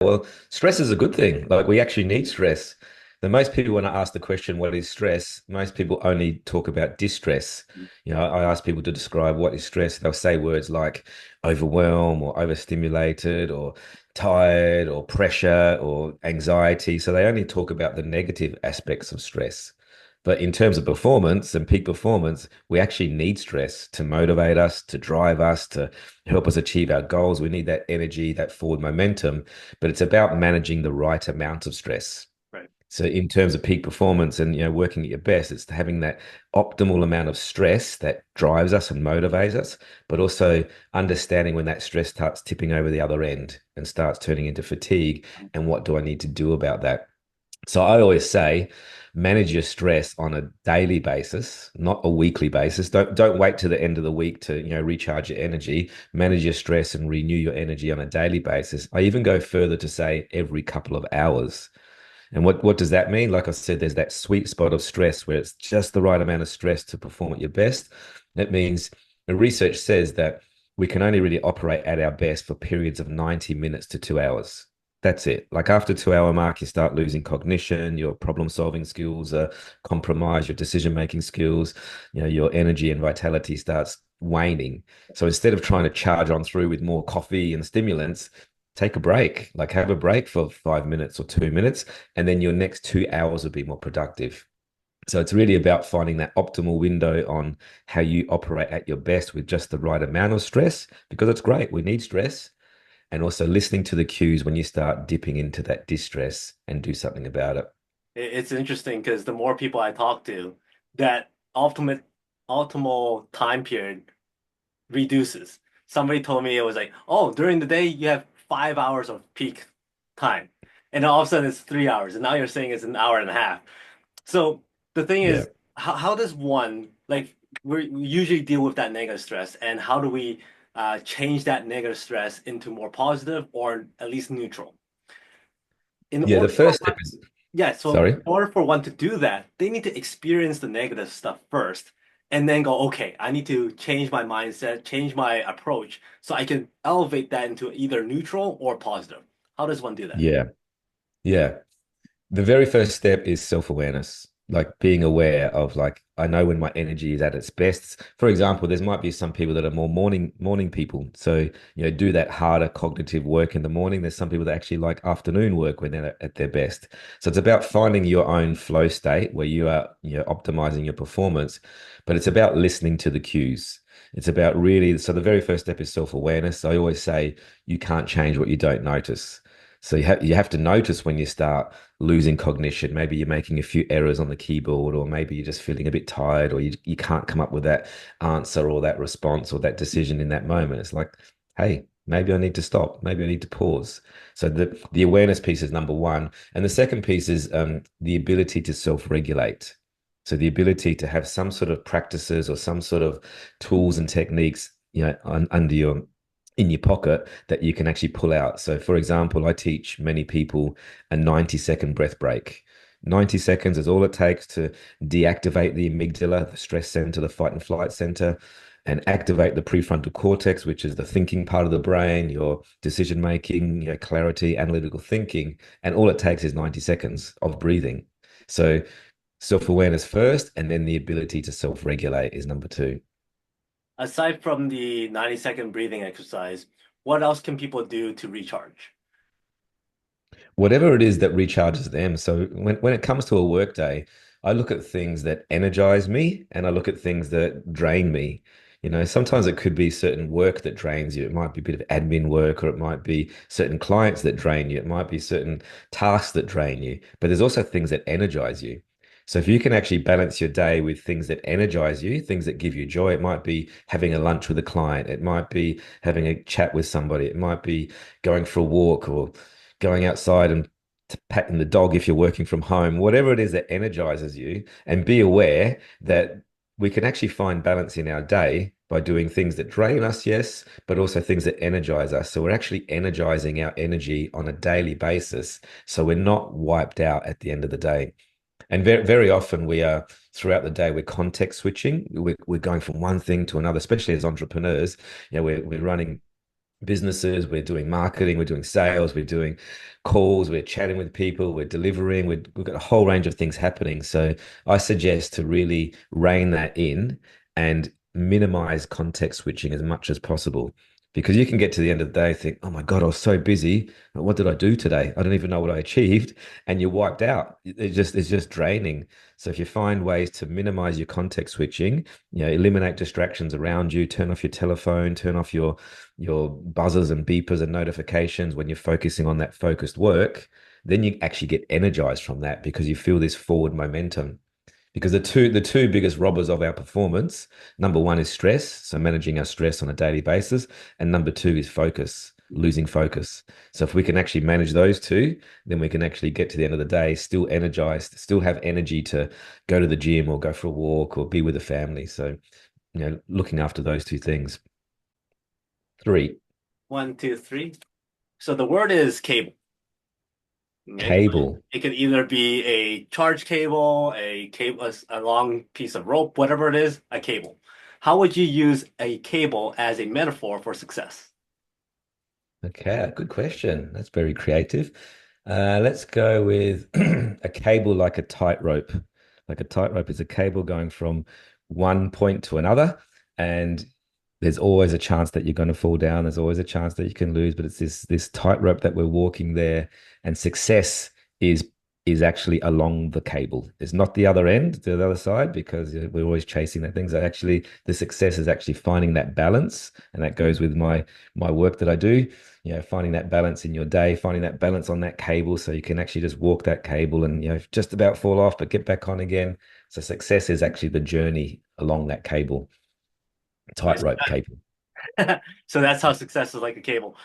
Well, stress is a good thing. Like we actually need stress. The most people, when I ask the question, what is stress? Most people only talk about distress. I ask people to describe what is stress. They'll say words like overwhelm or overstimulated or tired or pressure or anxiety. So they only talk about the negative aspects of stress. But in terms of performance and peak performance, we actually need stress to motivate us, to drive us, to help us achieve our goals. We need that energy, that forward momentum, but it's about managing the right amount of stress. Right. So in terms of peak performance and working at your best, it's having that optimal amount of stress that drives us and motivates us, but also understanding when that stress starts tipping over the other end and starts turning into fatigue, and what do I need to do about that? So I always say, manage your stress on a daily basis, not a weekly basis. Don't wait to the end of the week to, recharge your energy. Manage your stress and renew your energy on a daily basis. I even go further to say every couple of hours. And what does that mean? Like I said, there's that sweet spot of stress where it's just the right amount of stress to perform at your best. That means the research says that we can only really operate at our best for periods of 90 minutes to 2 hours. That's it. Like after 2 hour mark, you start losing cognition, your problem solving skills are compromised, your decision making skills, your energy and vitality starts waning. So instead of trying to charge on through with more coffee and stimulants, take a break, like have a break for 5 minutes or 2 minutes, and then your next 2 hours will be more productive. So it's really about finding that optimal window on how you operate at your best with just the right amount of stress, because it's great. We need stress. And also listening to the cues when you start dipping into that distress and do something about it. It's interesting because the more people I talk to, that optimal time period reduces. Somebody told me it was like, oh, during the day you have 5 hours of peak time, and all of a sudden it's 3 hours, and now you're saying it's an hour and a half. So the thing Yeah. is, how does one like we usually deal with that negative stress, and how do we change that negative stress into more positive or at least neutral? In Yeah. The order for first step one, is, yeah, so in sorry. order for one to do that, they need to experience the negative stuff first and then go, okay, I need to change my mindset, change my approach so I can elevate that into either neutral or positive. How does one do that? Yeah. Yeah. The very first step is self-awareness, like being aware of like I know when my energy is at its best. For example, there might be some people that are more morning people. So, do that harder cognitive work in the morning. There's some people that actually like afternoon work when they're at their best. So it's about finding your own flow state where you are, optimizing your performance, but it's about listening to the cues. It's about really, so the very first step is self-awareness. I always say you can't change what you don't notice. So you have to notice when you start losing cognition. Maybe you're making a few errors on the keyboard, or maybe you're just feeling a bit tired, or you can't come up with that answer or that response or that decision in that moment. It's like, hey, maybe I need to stop. Maybe I need to pause. So the awareness piece is number one. And the second piece is the ability to self-regulate. So the ability to have some sort of practices or some sort of tools and techniques, under your in your pocket that you can actually pull out. So, for example, I teach many people a 90-second breath break. 90 seconds is all it takes to deactivate the amygdala, the stress center, the fight and flight center, and activate the prefrontal cortex, which is the thinking part of the brain, your decision making, your clarity, analytical thinking. And all it takes is 90 seconds of breathing. So, self awareness first, and then the ability to self regulate is number two. Aside from the 90-second breathing exercise, what else can people do to recharge? Whatever it is that recharges them. So when it comes to a work day, I look at things that energize me and I look at things that drain me. Sometimes it could be certain work that drains you. It might be a bit of admin work, or it might be certain clients that drain you. It might be certain tasks that drain you. But there's also things that energize you. So if you can actually balance your day with things that energize you, things that give you joy, it might be having a lunch with a client, it might be having a chat with somebody, it might be going for a walk or going outside and patting the dog if you're working from home, whatever it is that energizes you, and be aware that we can actually find balance in our day by doing things that drain us, yes, but also things that energize us. So we're actually energizing our energy on a daily basis. So we're not wiped out at the end of the day. And very often we are throughout the day, we're context switching. We're going from one thing to another, especially as entrepreneurs. We're running businesses, we're doing marketing, we're doing sales, we're doing calls, we're chatting with people, we're delivering, we've got a whole range of things happening. So I suggest to really rein that in and minimize context switching as much as possible. Because you can get to the end of the day, think, oh my God, I was so busy. What did I do today? I don't even know what I achieved. And you're wiped out. It's just draining. So if you find ways to minimize your context switching, eliminate distractions around you, turn off your telephone, turn off your buzzers and beepers and notifications when you're focusing on that focused work, then you actually get energized from that because you feel this forward momentum. Because the two biggest robbers of our performance, number one is stress, so managing our stress on a daily basis, and number two is focus, losing focus. So if we can actually manage those two, then we can actually get to the end of the day still energized, still have energy to go to the gym or go for a walk or be with the family. So, looking after those two things. Three, One, two, three. So the word is cable. Okay. cable. It could either be a charge cable, a long piece of rope, whatever it is, a cable. How would you use a cable as a metaphor for success? Okay, good question. That's very creative. Let's go with a cable like a tightrope. Like a tightrope is a cable going from one point to another, and there's always a chance that you're going to fall down. There's always a chance that you can lose, but it's this tightrope that we're walking there, and success is is actually along the cable. It's not the other end, the other side, because we're always chasing that thing. So actually, the success is actually finding that balance, and that goes with my work that I do. Finding that balance in your day, finding that balance on that cable, so you can actually just walk that cable and just about fall off, but get back on again. So success is actually the journey along that cable, Right. tightrope cable. So that's how success is like a cable.